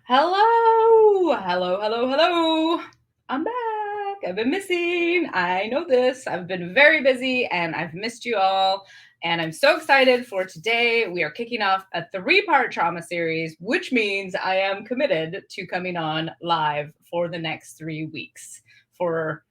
Hello, hello, hello, hello. I'm back. I've been missing. I know this. I've been very busy and I've missed you all. And I'm so excited for today. We are kicking off a 3-part trauma series, which means I am committed to coming on live for the next 3 weeks for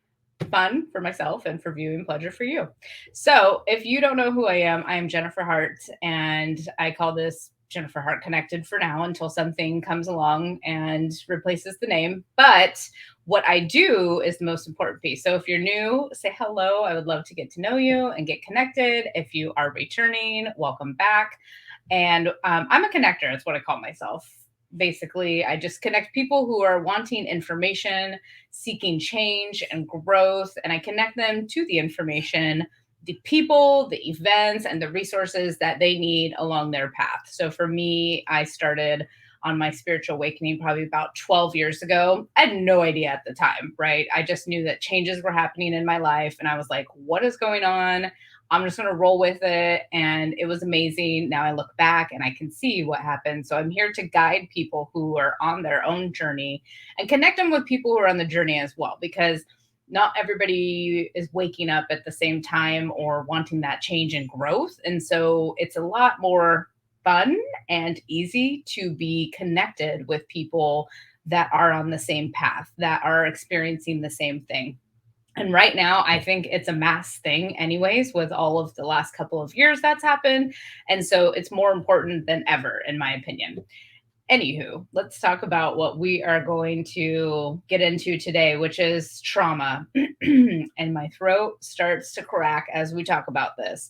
fun for myself and for viewing pleasure for you. So, if you don't know who I am Jennifer Hart, and I call this Jennifer Hart Connected for now until something comes along and replaces the name. But what I do is the most important piece. So if you're new, say hello. I would love to get to know you and get connected. If you are returning, welcome back. And I'm a connector. That's what I call myself. Basically, I just connect people who are wanting information, seeking change and growth, and I connect them to the information, the people, the events, and the resources that they need along their path. So for me, I started on my spiritual awakening probably about 12 years ago. I had no idea at the time, right? I just knew that changes were happening in my life. And I was like, what is going on? I'm just going to roll with it. And it was amazing. Now I look back and I can see what happened. So I'm here to guide people who are on their own journey and connect them with people who are on the journey as well, because not everybody is waking up at the same time or wanting that change and growth. And so it's a lot more fun and easy to be connected with people that are on the same path, that are experiencing the same thing. And right now, I think it's a mass thing, anyways, with all of the last couple of years that's happened. And so it's more important than ever, in my opinion. Anywho, let's talk about what we are going to get into today, which is trauma. And my throat starts to crack as we talk about this.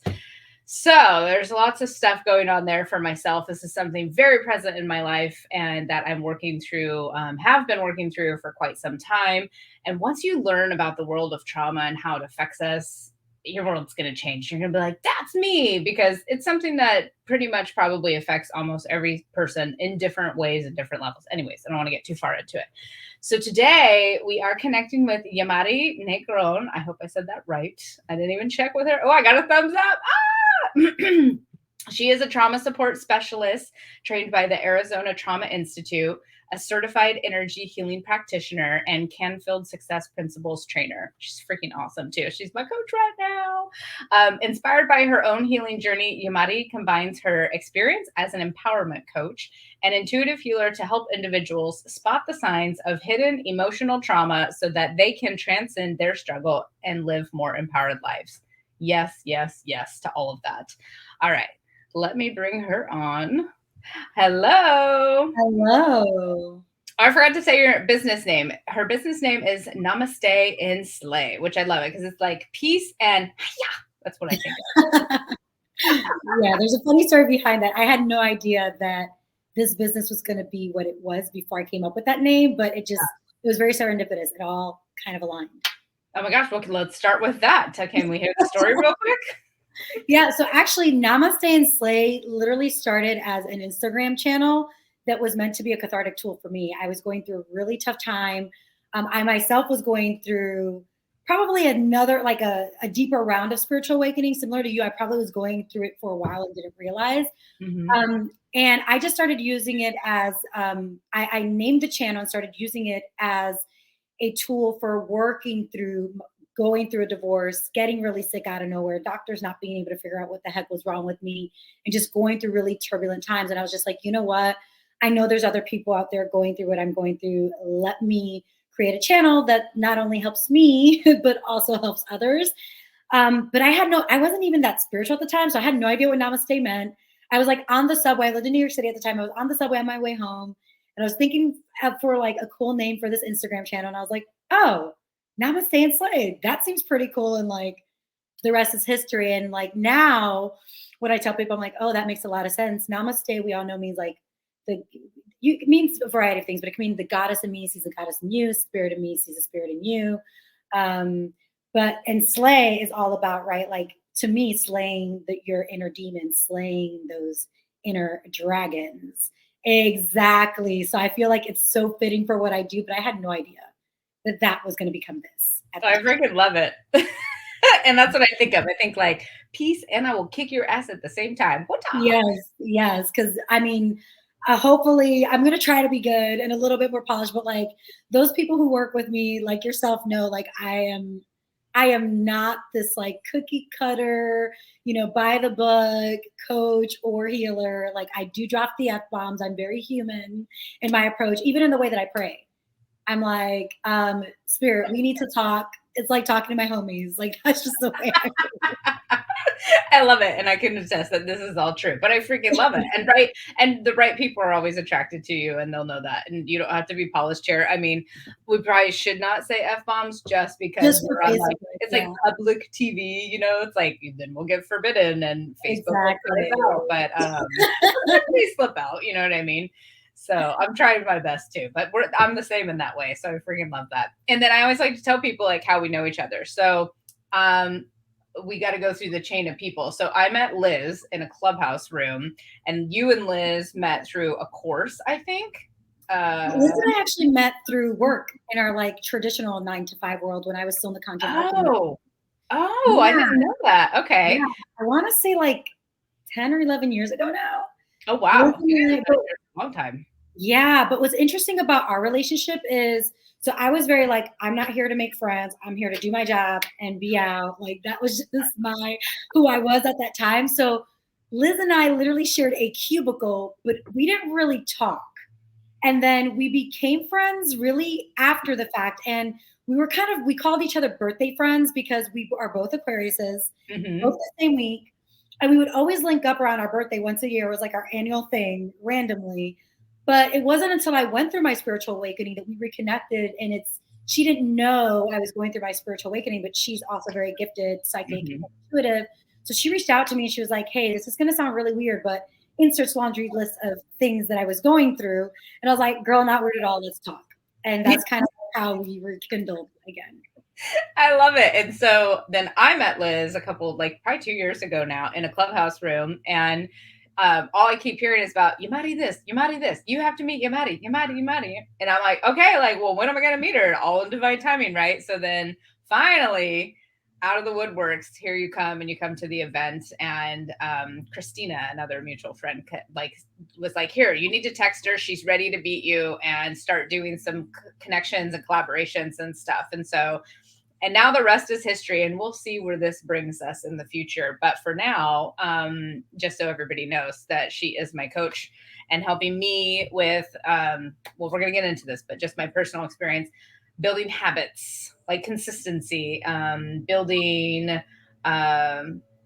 So there's lots of stuff going on there for myself. This is something very present in my life and that I'm working through, have been working through for quite some time. And once you learn about the world of trauma and how it affects us, your world's going to change. You're going to be like, that's me, because it's something that pretty much probably affects almost every person in different ways and different levels. Anyways, I don't want to get too far into it. So today we are connecting with Yamarie Negron. I hope I said that right. I didn't even check with her. Oh, I got a thumbs up. She is a trauma support specialist trained by the Arizona Trauma Institute, a certified energy healing practitioner, and Canfield Success Principles trainer. She's freaking awesome too. She's my coach right now. Inspired by her own healing journey, Yamarie combines her experience as an empowerment coach and intuitive healer to help individuals spot the signs of hidden emotional trauma so that they can transcend their struggle and live more empowered lives. Yes, yes, yes to all of that. All right, let me bring her on. Hello. Hello. Oh, I forgot to say your business name. Her business name is Namaste in Slay, which I love it because it's like peace and yeah, that's what I think of. Yeah, there's a funny story behind that. I had no idea that this business was going to be what it was before I came up with that name, but it was very serendipitous. It all kind of aligned. Oh my gosh, well, let's start with that. Can we hear the story real quick? Yeah, so actually, Namaste and Slay literally started as an Instagram channel that was meant to be a cathartic tool for me. I was going through a really tough time. I myself was going through probably another, like a deeper round of spiritual awakening, similar to you. I probably was going through it for a while and didn't realize. And I just started using it as, I named the channel and started using it as a tool for working through going through a divorce, getting really sick out of nowhere, doctors not being able to figure out what the heck was wrong with me, and just going through really turbulent times. And I was just like, you know what? I know there's other people out there going through what I'm going through. Let me create a channel that not only helps me, but also helps others. But I wasn't even that spiritual at the time. So I had no idea what Namaste meant. I was like on the subway. I lived in New York City at the time. I was on the subway on my way home. And I was thinking for like a cool name for this Instagram channel. And I was like, oh, Namaste and Slay. That seems pretty cool. And like the rest is history. And like now, when I tell people, I'm like, oh, that makes a lot of sense. Namaste, we all know means like it means a variety of things, but it can mean the goddess in me sees the goddess in you, spirit in me sees the spirit in you. And slay is all about, right? Like to me, slaying your inner demons, slaying those inner dragons. Exactly. So I feel like it's so fitting for what I do, but I had no idea that was going to become this. I freaking love it. And that's what I think of. I think like peace and I will kick your ass at the same time. What? Yes. Because I mean, Hopefully I'm going to try to be good and a little bit more polished, but like those people who work with me, like yourself, know, like I am not this like cookie cutter, by the book coach or healer. Like I do drop the F bombs. I'm very human in my approach, even in the way that I pray. I'm like, Spirit, we need to talk. It's like talking to my homies. Like that's just the way I love it, and I can attest that this is all true. But I freaking love it, and the right people are always attracted to you, and they'll know that. And you don't have to be polished here. I mean, we probably should not say f bombs just because just for we're on like Facebook. it's Yeah, like public TV. It's like then we'll get forbidden, and Facebook will exactly. cut us out. But they slip out. You know what I mean? So I'm trying my best too. But I'm the same in that way. So I freaking love that. And then I always like to tell people like how we know each other. So we got to go through the chain of people. So I met Liz in a clubhouse room, and you and Liz met through a course, I think. Liz and I actually met through work in our like traditional 9 to 5 world when I was still in the content marketing. Oh, I didn't know that. Okay. Yeah. I want to say like 10 or 11 years ago now. Oh, wow. Yeah, a long time. Yeah. But what's interesting about our relationship is, so I was very like, I'm not here to make friends. I'm here to do my job and be out. Like that was just who I was at that time. So Liz and I literally shared a cubicle, but we didn't really talk. And then we became friends really after the fact. And we called each other birthday friends because we are both Aquariuses, both the same week. And we would always link up around our birthday once a year. It was like our annual thing randomly. But it wasn't until I went through my spiritual awakening that we reconnected. And she didn't know I was going through my spiritual awakening, but she's also very gifted, psychic, intuitive. So she reached out to me and she was like, hey, this is going to sound really weird, but inserts laundry list of things that I was going through. And I was like, girl, not weird at all. Let's talk. And that's kind of how we rekindled again. I love it. And so then I met Liz probably 2 years ago now in a clubhouse room. And all I keep hearing is about Yamarie this. You have to meet Yamarie. And I'm like, okay, well, when am I going to meet her? All in divine timing, right? So then finally, out of the woodworks, here you come, and you come to the event. And Christina, another mutual friend, was like, here, you need to text her. She's ready to meet you and start doing some connections and collaborations and stuff. And now the rest is history, and we'll see where this brings us in the future. But for now, just so everybody knows that she is my coach and helping me with, we're going to get into this, but just my personal experience, building habits, like consistency, building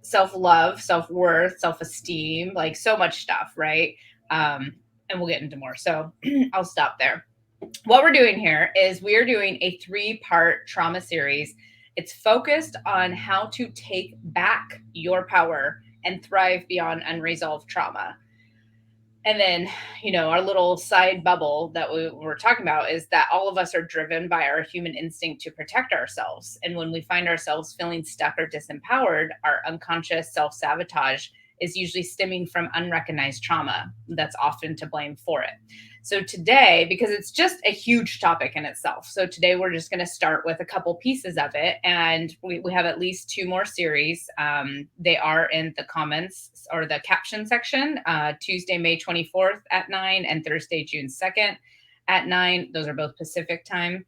self-love, self-worth, self-esteem, like so much stuff, right? And we'll get into more. So I'll stop there. What we're doing here is we are doing a 3-part trauma series. It's focused on how to take back your power and thrive beyond unresolved trauma. And then, our little side bubble that we were talking about is that all of us are driven by our human instinct to protect ourselves. And when we find ourselves feeling stuck or disempowered, our unconscious self-sabotage is usually stemming from unrecognized trauma that's often to blame for it. So today, because it's just a huge topic in itself, so today we're just going to start with a couple pieces of it, and we have at least 2 more series. They are in the comments or the caption section, Tuesday, May 24th at 9 and Thursday, June 2nd at 9. Those are both Pacific time.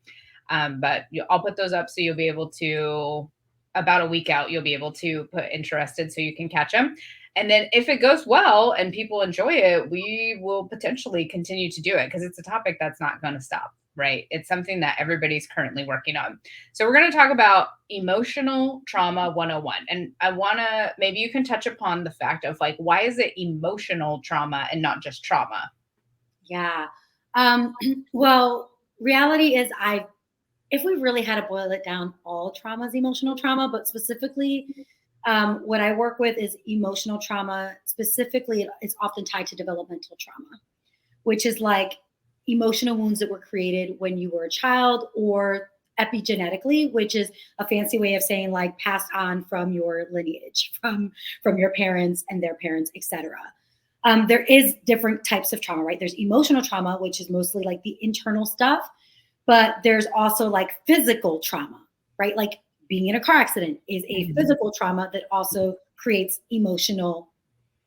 But I'll put those up so you'll be able to, about a week out, you'll be able to put interested so you can catch them. And then if it goes well and people enjoy it, we will potentially continue to do it because it's a topic that's not going to stop, right? It's something that everybody's currently working on. So we're going to talk about emotional trauma 101. And I want to, maybe you can touch upon the fact of why is it emotional trauma and not just trauma? Yeah. Well, reality is if we really had to boil it down, all trauma is emotional trauma, but specifically, what I work with is emotional trauma. Specifically, it's often tied to developmental trauma, which is like emotional wounds that were created when you were a child, or epigenetically, which is a fancy way of saying like passed on from your lineage, from your parents and their parents, etc. There is different types of trauma, right? There's emotional trauma, which is mostly like the internal stuff, but there's also like physical trauma, right? Like being in a car accident is a physical trauma that also creates emotional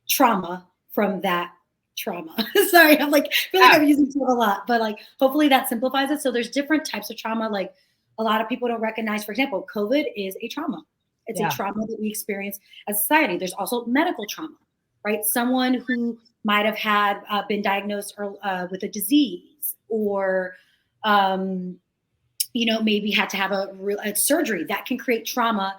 trauma from that trauma. Sorry, I'm like, I feel like I'm using this a lot, but like, hopefully that simplifies it. So there's different types of trauma. Like a lot of people don't recognize, for example, COVID is a trauma. It's a trauma that we experience as a society. There's also medical trauma, right? Someone who might have had been diagnosed with a disease, or maybe had to have a surgery that can create trauma.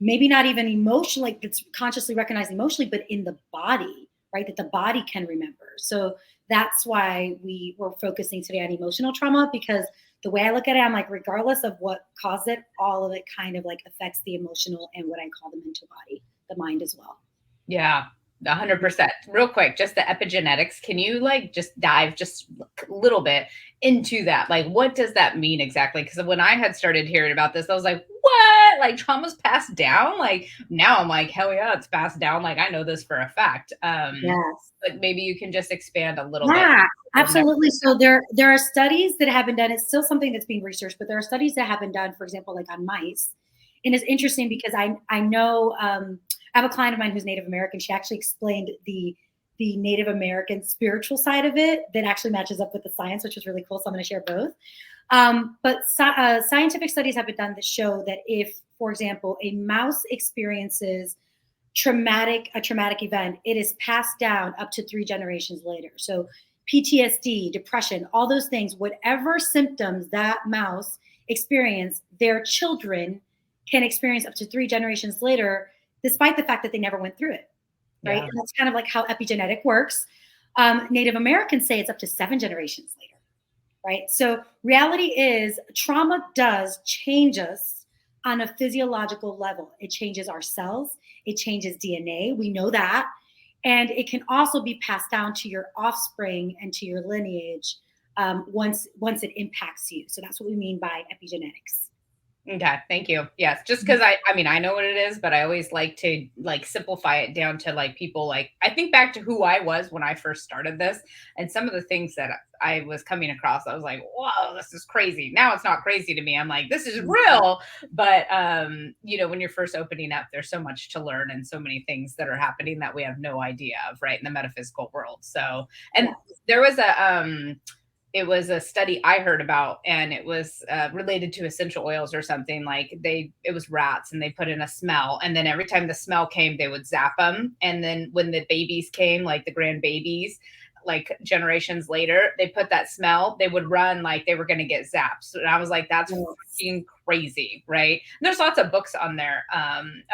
Maybe not even emotional, like it's consciously recognized emotionally, but in the body, right? That the body can remember. So that's why we were focusing today on emotional trauma, because the way I look at it, I'm like, regardless of what caused it, all of it kind of like affects the emotional and what I call the mental body, the mind as well. Yeah, 100%. Real quick, just the epigenetics. Can you like just dive just a little bit into that? Like, what does that mean exactly? Because when I had started hearing about this, I was like, what? Like, trauma's passed down? Like, now I'm like, hell yeah, it's passed down. Like, I know this for a fact. Yes. But maybe you can just expand a little bit. Yeah, absolutely. So there are studies that have been done. It's still something that's being researched, but there are studies that have been done, for example, like on mice. And it's interesting because I know I have a client of mine who's Native American. She actually explained the Native American spiritual side of it that actually matches up with the science, which was really cool. So I'm going to share both. But scientific studies have been done that show that if, for example, a mouse experiences a traumatic event, it is passed down up to 3 generations later. So PTSD, depression, all those things, whatever symptoms that mouse experienced, their children can experience up to 3 generations later, despite the fact that they never went through it. Right. Yeah. And that's kind of like how epigenetic works. Native Americans say it's up to 7 generations later. Right. So reality is trauma does change us on a physiological level. It changes our cells. It changes DNA. We know that. And it can also be passed down to your offspring and to your lineage once it impacts you. So that's what we mean by epigenetics. Okay, thank you. Yes, just because I mean I know what it is, but I always like to like simplify it down to like people. Like I think back to who I was when I first started this, and some of the things that I was coming across, I was like, whoa, this is crazy. Now it's not crazy to me. I'm like, this is real. But when you're first opening up, there's so much to learn and so many things that are happening that we have no idea of, right, in the metaphysical world. So, and there was it was a study I heard about, and it was related to essential oils or something. Like it was rats, and they put in a smell, and then every time the smell came, they would zap them. And then when the babies came, like the grandbabies, like generations later, they put that smell, they would run like they were going to get zapped. And I was like, that's freaking crazy, right? And there's lots of books on there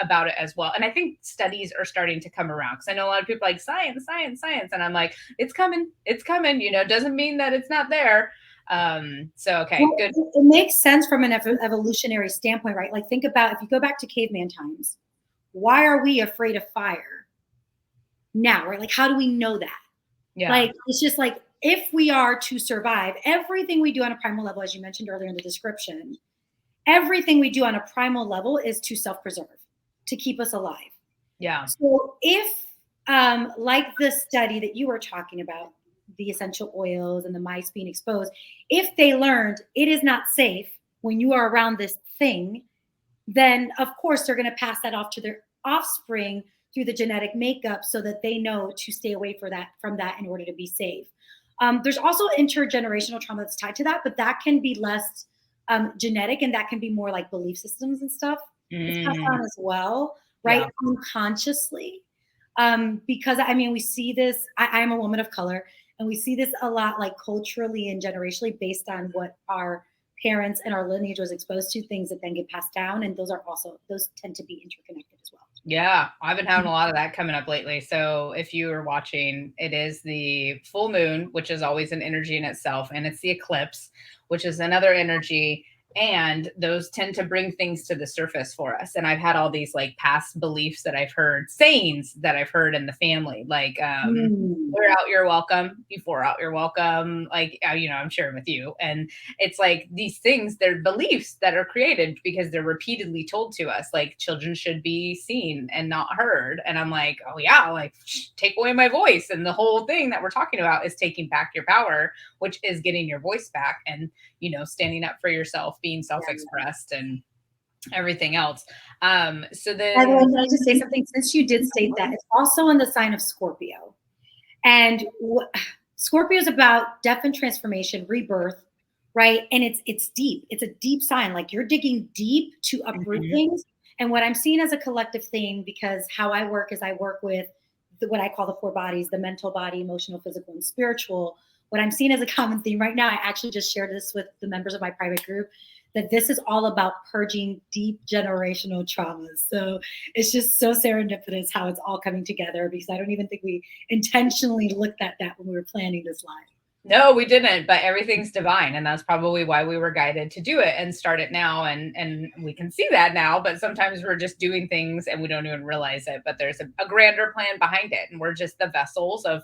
about it as well. And I think studies are starting to come around, because I know a lot of people are like science, science, science. And I'm like, it's coming, doesn't mean that it's not there. Okay, good. It makes sense from an evolutionary standpoint, right? Like think about, if you go back to caveman times, why are we afraid of fire now, right? Like, how do we know that? Yeah. Like, it's just like, if we are to survive, everything we do on a primal level, as you mentioned earlier in the description, everything we do on a primal level is to self-preserve, to keep us alive. Yeah. So if, like the study that you were talking about, the essential oils and the mice being exposed, if they learned it is not safe when you are around this thing, then of course they're going to pass that off to their offspring through the genetic makeup, so that they know to stay away from that in order to be safe. There's also intergenerational trauma that's tied to that, but that can be less genetic, and that can be more like belief systems and stuff. It's passed on as well, right? Yeah. Unconsciously. Because I mean, we see this, I'm a woman of color, and we see this a lot, like culturally and generationally, based on what our parents and our lineage was exposed to, things that then get passed down. And those tend to be interconnected as well. Yeah, I've been having a lot of that coming up lately. So if you are watching, it is the full moon, which is always an energy in itself, and it's the eclipse, which is another energy. And those tend to bring things to the surface for us. And I've had all these like past beliefs that I've heard, sayings that I've heard in the family, like, we're out, you're welcome. You four out, you're welcome. Like, I'm sharing with you. And it's like these things, they're beliefs that are created because they're repeatedly told to us, like children should be seen and not heard. And I'm like, oh yeah, like take away my voice. And the whole thing that we're talking about is taking back your power, which is getting your voice back and, standing up for yourself, being self-expressed and everything else. So then, by the way, can I just say something? Since you did state that, it's also in the sign of Scorpio. And Scorpio is about death and transformation, rebirth, right? And it's deep. It's a deep sign. Like you're digging deep to uproot things. And what I'm seeing as a collective thing, because how I work is I work with what I call the four bodies: the mental body, emotional, physical, and spiritual. What I'm seeing as a common theme right now, I actually just shared this with the members of my private group, that this is all about purging deep generational traumas. So it's just so serendipitous how it's all coming together, because I don't even think we intentionally looked at that when we were planning this live. No, we didn't, but everything's divine. And that's probably why we were guided to do it and start it now. And we can see that now, but sometimes we're just doing things and we don't even realize it. But there's a grander plan behind it. And we're just the vessels of,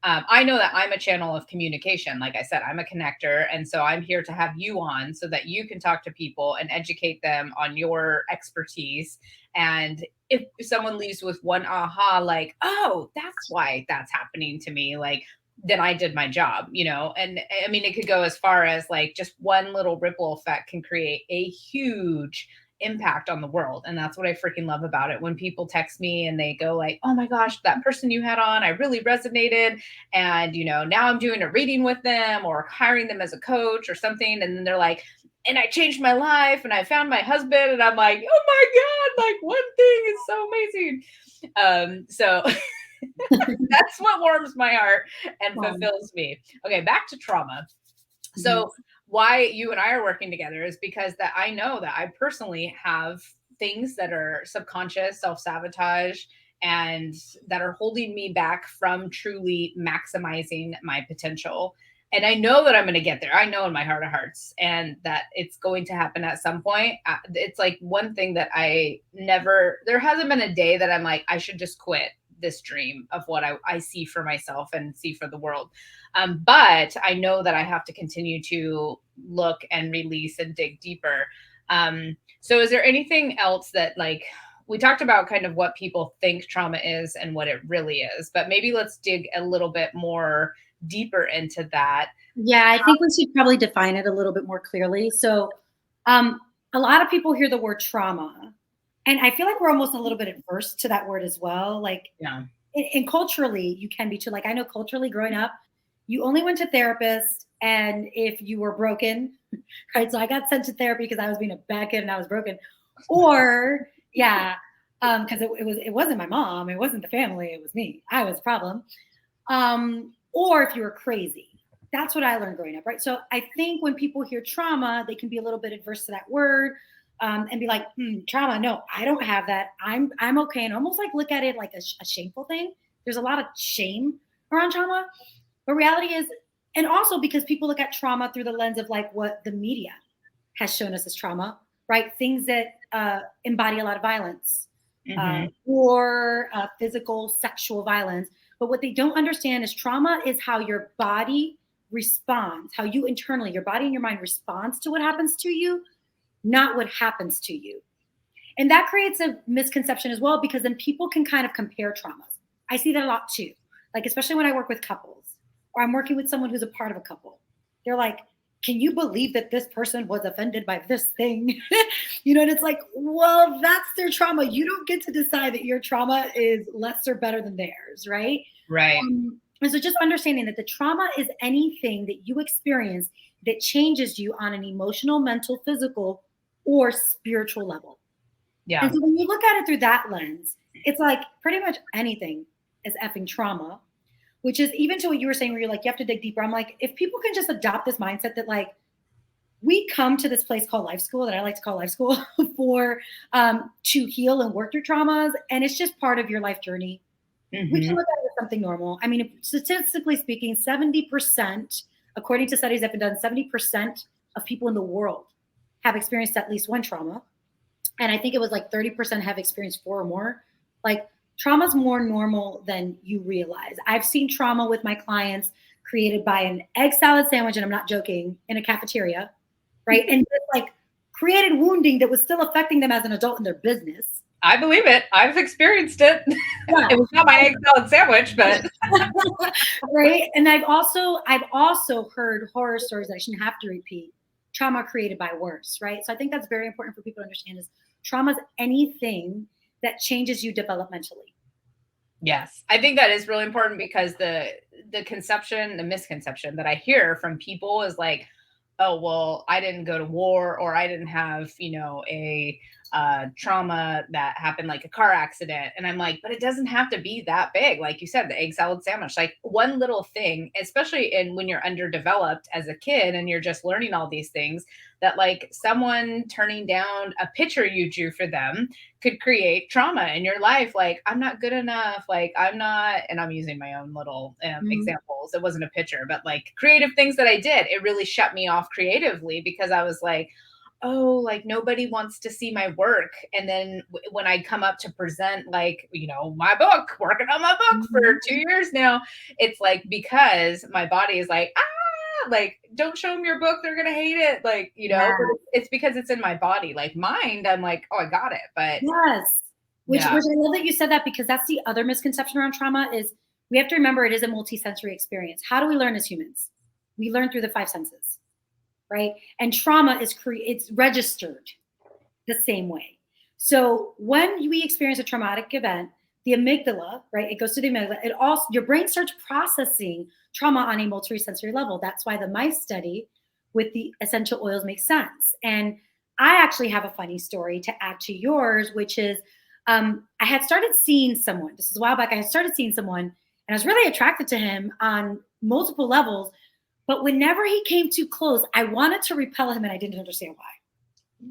I know that I'm a channel of communication. Like I said, I'm a connector. And so I'm here to have you on so that you can talk to people and educate them on your expertise. And if someone leaves with one aha, like, oh, that's why that's happening to me, like, then I did my job, you know? And I mean, it could go as far as like just one little ripple effect can create a huge impact on the world. And that's what I freaking love about it. When people text me and they go like, oh my gosh, that person you had on, I really resonated. And, you know, now I'm doing a reading with them or hiring them as a coach or something. And then they're like, and I changed my life and I found my husband. And I'm like, oh my God, like one thing is so amazing. So that's what warms my heart and fulfills me. Okay, back to trauma. So why you and I are working together is because that I know that I personally have things that are subconscious, self-sabotage, and that are holding me back from truly maximizing my potential. And I know that I'm going to get there. I know in my heart of hearts, and that it's going to happen at some point. It's like one thing that there hasn't been a day that I'm like, I should just quit this dream of what I see for myself and see for the world. But I know that I have to continue to look and release and dig deeper. So is there anything else that, like, we talked about kind of what people think trauma is and what it really is, but maybe let's dig a little bit more deeper into that. Yeah, I think we should probably define it a little bit more clearly. So, a lot of people hear the word trauma, and I feel like we're almost a little bit adverse to that word as well. Like, Yeah. and culturally, you can be too. Like, I know culturally growing up, you only went to therapists, and if you were broken, right? So I got sent to therapy because I was being a bad kid and I was broken, or yeah, because it wasn't my mom, it wasn't the family, it was me. I was the problem. Or if you were crazy. That's what I learned growing up, right? So I think when people hear trauma, they can be a little bit adverse to that word, and be like, trauma, no, I don't have that. I'm okay. And almost like look at it like a shameful thing. There's a lot of shame around trauma. But reality is, and also because people look at trauma through the lens of like what the media has shown us as trauma, right? Things that embody a lot of violence, or physical, sexual violence. But what they don't understand is trauma is how your body responds, how you internally, your body and your mind responds to what happens to you, not what happens to you. And that creates a misconception as well, because then people can kind of compare traumas. I see that a lot too. Like, especially when I work with couples or I'm working with someone who's a part of a couple. They're like, can you believe that this person was offended by this thing? And it's like, well, that's their trauma. You don't get to decide that your trauma is less or better than theirs, right? Right. And so just understanding that the trauma is anything that you experience that changes you on an emotional, mental, physical, or spiritual level. Yeah. And so when you look at it through that lens, it's like pretty much anything is effing trauma, which is even to what you were saying, where you're like, you have to dig deeper. I'm like, if people can just adopt this mindset that like, we come to this place called life school, that I like to call life school, for to heal and work through traumas. And it's just part of your life journey. We can look at it as something normal. I mean, statistically speaking, 70%, according to studies that have been done, 70% of people in the world have experienced at least one trauma. And I think it was like 30% have experienced 4 or more. Like, trauma is more normal than you realize. I've seen trauma with my clients created by an egg salad sandwich, and I'm not joking, in a cafeteria, right? And just like created wounding that was still affecting them as an adult in their business. I believe it. I've experienced it. Yeah. It was not my egg salad sandwich, but right. And I've also heard horror stories that I shouldn't have to repeat. Trauma created by worse, right? So I think that's very important for people to understand, is trauma is anything that changes you developmentally. Yes. I think that is really important because the misconception that I hear from people is like, oh, well, I didn't go to war, or I didn't have, a trauma that happened, like a car accident. And I'm like, but it doesn't have to be that big. Like you said, the egg salad sandwich, like one little thing, especially when you're underdeveloped as a kid and you're just learning all these things, that like someone turning down a picture you drew for them could create trauma in your life. Like, I'm not good enough. Like, I'm not, and I'm using my own little Mhm. examples. It wasn't a picture, but like creative things that I did, it really shut me off creatively because I was like, oh, like nobody wants to see my work. And then when I come up to present, like, my book, working on my book for Mhm. 2 years now, it's like because my body is like, like, don't show them your book, they're gonna hate it, like, but Yeah. it's because it's in my body. Like mind, I'm like, oh, I got it, but Yes. Which yeah. I love that you said that, because that's the other misconception around trauma is we have to remember it is a multisensory experience. How do we learn as humans? We learn through the five senses, right? And trauma is it's registered the same way. So when we experience a traumatic event, the amygdala, right? It goes to the amygdala. It also your brain starts processing trauma on a multisensory level. That's why the mice study with the essential oils makes sense. And I actually have a funny story to add to yours, which is I had started seeing someone. This is a while back. I had started seeing someone, and I was really attracted to him on multiple levels. But whenever he came too close, I wanted to repel him, and I didn't understand why.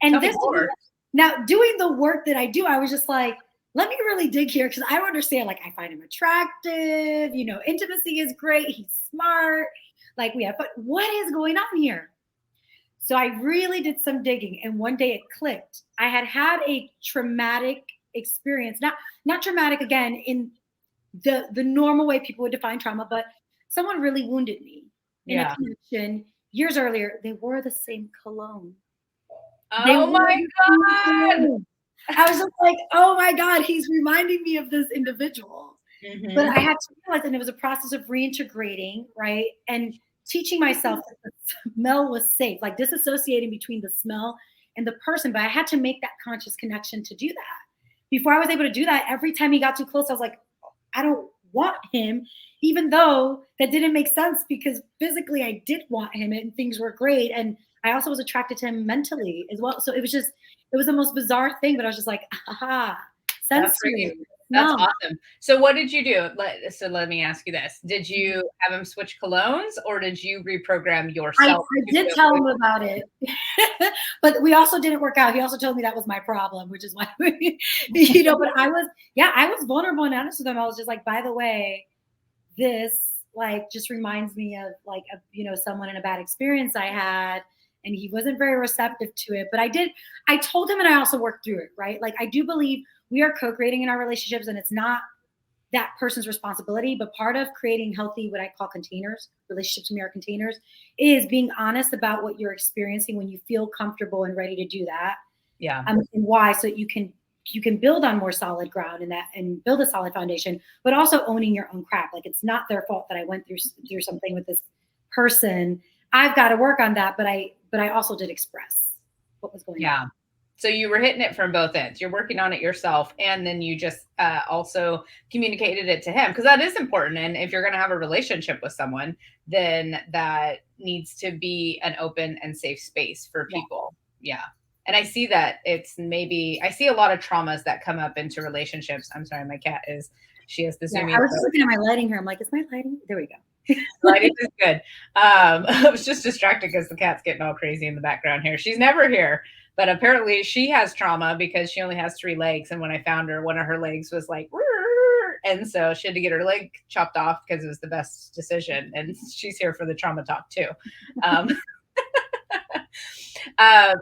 Tell And me this more. now doing the work that I do, I was just like, let me really dig here because I don't understand. Like, I find him attractive, intimacy is great, he's smart, like we have, but what is going on here? So I really did some digging, and one day it clicked. I had had a traumatic experience, not traumatic again in the normal way people would define trauma, but someone really wounded me in a Yeah. connection years earlier. They wore the same cologne. They Oh wore my the same god. cologne. I was just like, "Oh my god, he's reminding me of this individual." But Hmm. I had to realize, and it was a process of reintegrating, right? And teaching myself that the smell was safe, like disassociating between the smell and the person. But I had to make that conscious connection to do that. Before I was able to do that, every time he got too close, I was like, I don't want him, even though that didn't make sense because physically I did want him and things were great. And I also was attracted to him mentally as well. So it was the most bizarre thing, but I was just like, aha, That's freaking sensory, that's smell. awesome. So what did you do? Let me ask you this. Did you have him switch colognes, or did you reprogram yourself I to did feel tell good? him about it, but we also didn't work out. He also told me that was my problem, which is why, but I was vulnerable and honest with him. I was just like, by the way, this like just reminds me of like someone in a bad experience I had, and he wasn't very receptive to it. But I told him, and I also worked through it, right? Like, I do believe we are co-creating in our relationships, and it's not that person's responsibility, but part of creating healthy, what I call containers, relationships to mirror containers, is being honest about what you're experiencing when you feel comfortable and ready to do that. Yeah. And why, so that you can build on more solid ground and build a solid foundation, but also owning your own crap. Like, it's not their fault that I went through something with this person. I've got to work on that, but I also did express what was going on. Yeah. So you were hitting it from both ends. You're working on it yourself, and then you just also communicated it to him, because that is important. And if you're going to have a relationship with someone, then that needs to be an open and safe space for Yeah. people. Yeah. And I see that I see a lot of traumas that come up into relationships. I'm sorry, my cat she has the Yeah. zoomies. I was just looking at my lighting here. I'm like, is my lighting? There we go. Lighting is good. I was just distracted because the cat's getting all crazy in the background here. She's never here, but apparently she has trauma because she only has 3 legs. And when I found her, one of her legs was like, "Rrrr," and so she had to get her leg chopped off because it was the best decision. And she's here for the trauma talk too. Um,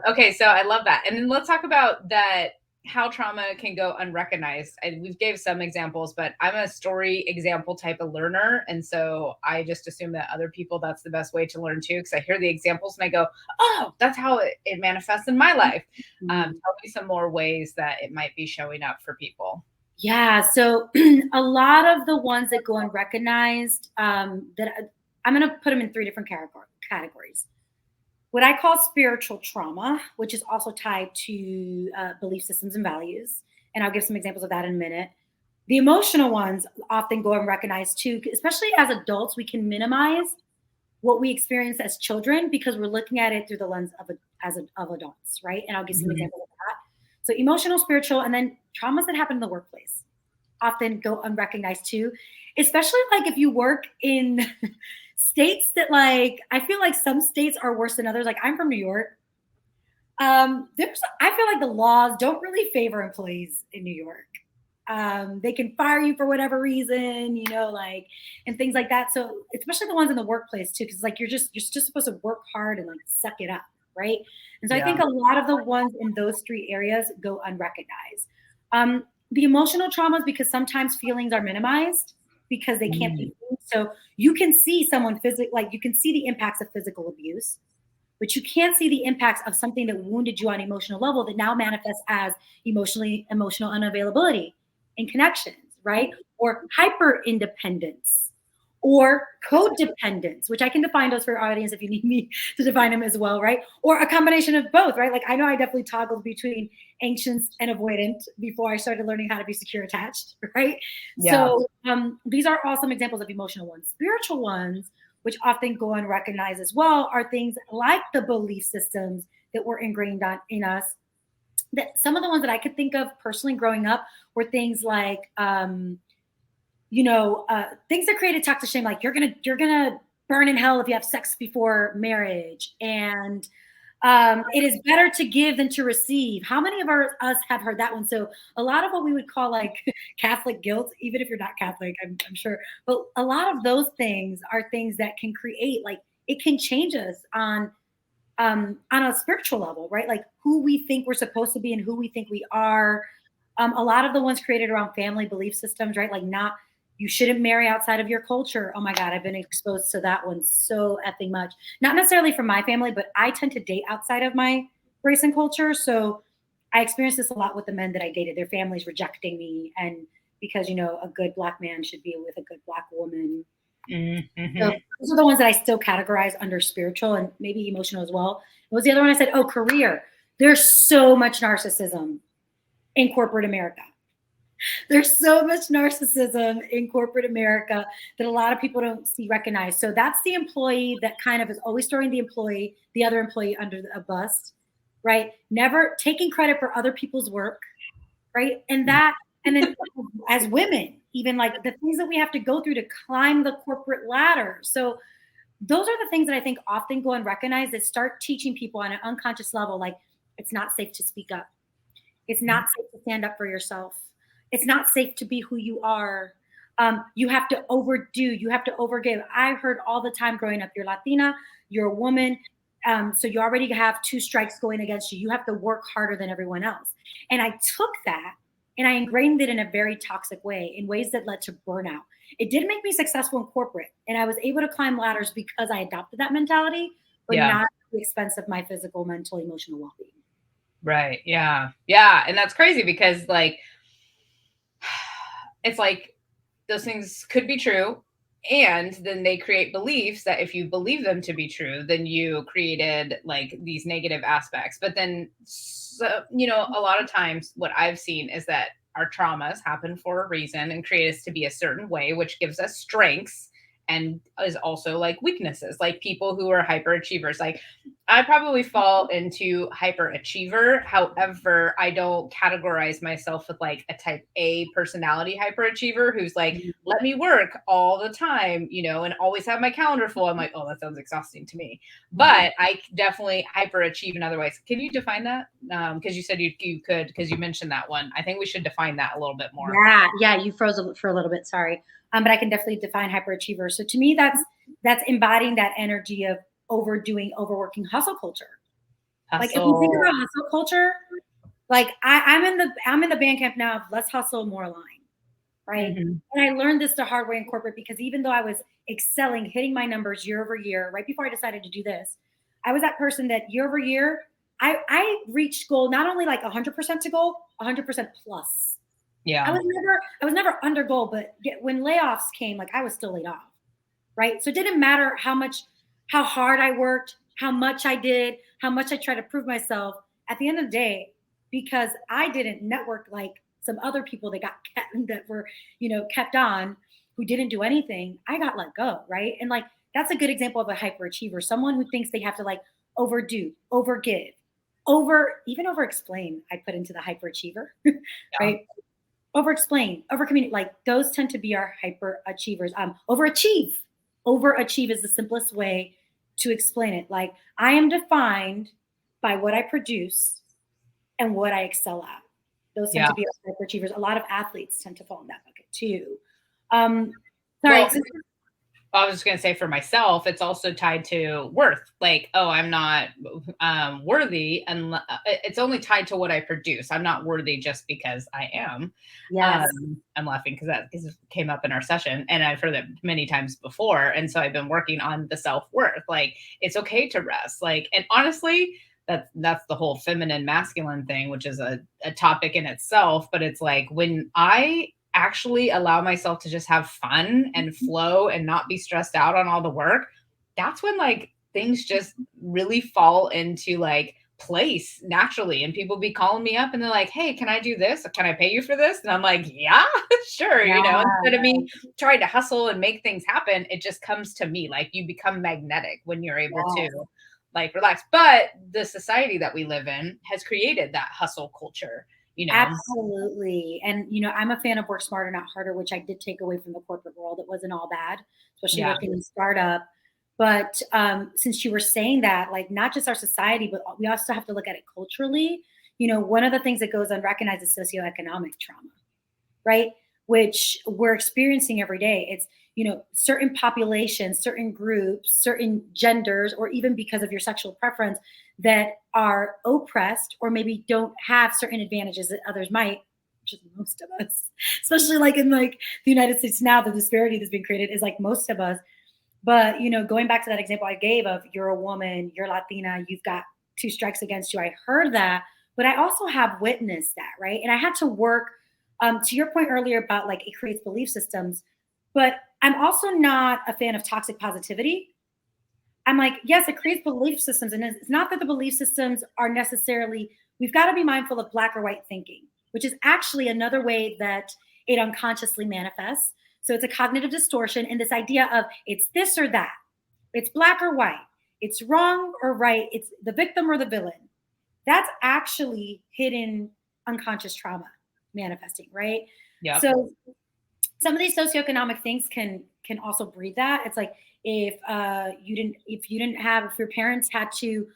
okay, so I love that. And then let's talk about that, how trauma can go unrecognized. And we've gave some examples, but I'm a story example type of learner. And so I just assume that other people, that's the best way to learn too. Cause I hear the examples and I go, oh, that's how it manifests in my life. Tell me some more ways that it might be showing up for people. Yeah, so a lot of the ones that go unrecognized, I'm going to put them in three different categories. What I call spiritual trauma, which is also tied to belief systems and values. And I'll give some examples of that in a minute. The emotional ones often go unrecognized too, especially as adults. We can minimize what we experience as children because we're looking at it through the lens of adults, right? And I'll give some Mhm. examples of that. So emotional, spiritual, and then traumas that happen in the workplace often go unrecognized too, especially like if you work in states that like I feel like some states are worse than others. Like I'm from New York. There's I feel like the laws don't really favor employees in New York. They can fire you for whatever reason, like and things like that. So especially the ones in the workplace too, because like you're just supposed to work hard and like suck it up, right? And so I think Yeah. a lot of the ones in those three areas go unrecognized. The emotional traumas because sometimes feelings are minimized because they can't be Mm. seen. So you can see someone like you can see the impacts of physical abuse, but you can't see the impacts of something that wounded you on an emotional level that now manifests as emotional unavailability in connections, right? Or hyper independence or codependence, which I can define those for our audience if you need me to define them as well, right? Or a combination of both, right? Like I know I definitely toggled between anxious and avoidant before I started learning how to be secure attached, right? Yeah. So these are all some examples of emotional ones. Spiritual ones, which often go unrecognized as well, are things like the belief systems that were ingrained in us. That some of the ones that I could think of personally growing up were things like, things that created toxic shame, like you're gonna burn in hell if you have sex before marriage, and it is better to give than to receive. How many of us have heard that one? So a lot of what we would call like Catholic guilt, even if you're not Catholic, I'm sure, but a lot of those things are things that can create like it can change us on a spiritual level, right? Like who we think we're supposed to be and who we think we are. A lot of the ones created around family belief systems, right? Like not you shouldn't marry outside of your culture. Oh my God, I've been exposed to that one so effing much. Not necessarily from my family, but I tend to date outside of my race and culture. So I experienced this a lot with the men that I dated. Their families rejecting me, and because a good black man should be with a good black woman. So Mm-hmm. those are the ones that I still categorize under spiritual and maybe emotional as well. What was the other one I said? Oh, career. There's so much narcissism in corporate America. There's so much narcissism in corporate America that a lot of people don't see recognized. So that's the employee that kind of is always throwing the other employee under a bus, right? Never taking credit for other people's work, right? And then as women, even like the things that we have to go through to climb the corporate ladder. So those are the things that I think often go unrecognized that start teaching people on an unconscious level, like it's not safe to speak up. It's not safe to stand up for yourself. It's not safe to be who you are. You have to overdo. You have to overgive. I heard all the time growing up, you're Latina, you're a woman. So you already have two strikes going against you. You have to work harder than everyone else. And I took that and I ingrained it in a very toxic way, in ways that led to burnout. It did make me successful in corporate, and I was able to climb ladders because I adopted that mentality, but Yeah. not at the expense of my physical, mental, emotional well-being. Right. Yeah. Yeah. And that's crazy because like it's like those things could be true. And then they create beliefs that if you believe them to be true, then you created like these negative aspects. But then, so, a lot of times what I've seen is that our traumas happen for a reason and create us to be a certain way, which gives us strengths and is also like weaknesses, like people who are hyperachievers. Like I probably fall into hyperachiever. However, I don't categorize myself with like a type A personality hyperachiever who's like, let me work all the time, and always have my calendar full. I'm like, oh, that sounds exhausting to me. But I definitely hyperachieve in other ways. Can you define that? Because you said you could, because you mentioned that one. I think we should define that a little bit more. Yeah, you froze for a little bit. Sorry, but I can definitely define hyperachiever. So to me, that's embodying that energy of overdoing, overworking, hustle culture. Like if you think Hustle. about hustle culture, like I'm in the band camp now of let's hustle more line, right? Mhm. And I learned this the hard way in corporate because even though I was excelling, hitting my numbers year over year, right before I decided to do this, I was that person that year over year, I reached goal not only like 100% to goal, 100% plus. Yeah. I was never under goal, but when layoffs came, like I was still laid off, right? So it didn't matter how hard I worked, how much I did, how much I tried to prove myself. At the end of the day, because I didn't network like some other people that got kept, that were, kept on, who didn't do anything, I got let go, right? And like that's a good example of a hyperachiever, someone who thinks they have to like overdo, overgive, even over explain. I put into the hyperachiever, Yeah. right? Over explain, over communicate. Like those tend to be our hyper achievers. Overachieve. Overachieve is the simplest way to explain it. Like I am defined by what I produce and what I excel at. Those tend Yeah. to be our hyperachievers. A lot of athletes tend to fall in that bucket too. Um, Well, sorry. I was just going to say for myself, it's also tied to worth. Like, oh, I'm not worthy. And it's only tied to what I produce. I'm not worthy just because I am. Yes. I'm laughing because that came up in our session and I've heard it many times before. And so I've been working on the self-worth. Like, it's okay to rest. Like, and honestly, that's the whole feminine masculine thing, which is a topic in itself. But it's like when I actually allow myself to just have fun and flow and not be stressed out on all the work, that's when like things just really fall into like place naturally. And people be calling me up and they're like, hey, can I do this? Can I pay you for this? And I'm like, yeah, sure. Yeah. Instead of me trying to hustle and make things happen, it just comes to me. Like you become magnetic when you're able Yes. to like relax. But the society that we live in has created that hustle culture. Absolutely. And, I'm a fan of work smarter, not harder, which I did take away from the corporate world. It wasn't all bad, especially Yeah. working in startup. But since you were saying that, like not just our society, but we also have to look at it culturally. One of the things that goes unrecognized is socioeconomic trauma, right? Which we're experiencing every day. It's, certain populations, certain groups, certain genders, or even because of your sexual preference that are oppressed or maybe don't have certain advantages that others might, which is most of us, especially like in like the United States now, the disparity that's been created is like most of us. But, going back to that example I gave of you're a woman, you're Latina, you've got two strikes against you. I heard that, but I also have witnessed that, right? And I had to work to your point earlier about like it creates belief systems, but I'm also not a fan of toxic positivity. I'm like, yes, it creates belief systems. And it's not that the belief systems are necessarily, we've got to be mindful of black or white thinking, which is actually another way that it unconsciously manifests. So it's a cognitive distortion and this idea of it's this or that, it's black or white, it's wrong or right, it's the victim or the villain. That's actually hidden unconscious trauma manifesting, right? Yeah. So some of these socioeconomic things can also breed that. It's like if your parents had to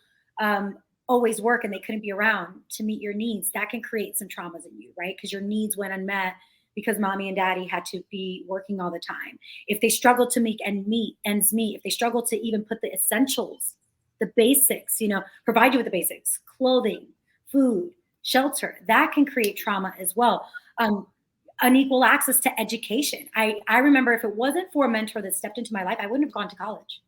always work and they couldn't be around to meet your needs, that can create some traumas in you, right? Because your needs went unmet because mommy and daddy had to be working all the time. If they struggled to make ends meet, if they struggled to even put the essentials, the basics, provide you with the basics, clothing, food, shelter, that can create trauma as well. Unequal access to education. I remember if it wasn't for a mentor that stepped into my life, I wouldn't have gone to college.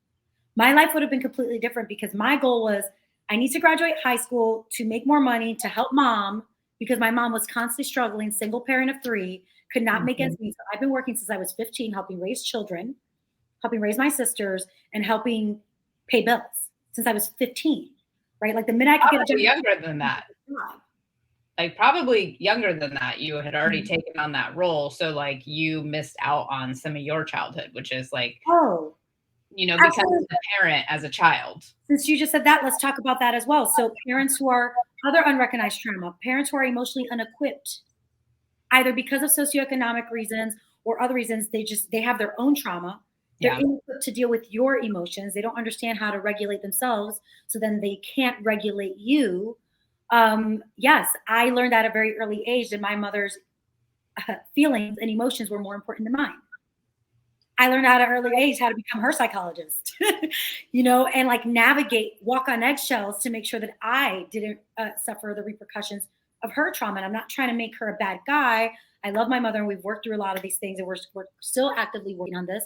My life would have been completely different because my goal was I need to graduate high school to make more money to help mom because my mom was constantly struggling, single parent of 3, could not make ends meet. So I've been working since I was 15, helping raise children, helping raise my sisters, and helping pay bills since I was 15, right? Like the minute I could get a job. Younger than that. Like probably younger than that, you had already taken on that role. So like you missed out on some of your childhood, which is like, becoming a parent as a child. Since you just said that, let's talk about that as well. So parents who are other unrecognized trauma, parents who are emotionally unequipped, either because of socioeconomic reasons or other reasons, they have their own trauma. They're inequipped to deal with your emotions. They don't understand how to regulate themselves. So then they can't regulate you. Yes, I learned at a very early age that my mother's feelings and emotions were more important than mine. I learned at an early age how to become her psychologist, and like walk on eggshells to make sure that I didn't suffer the repercussions of her trauma. And I'm not trying to make her a bad guy. I love my mother and we've worked through a lot of these things and we're still actively working on this.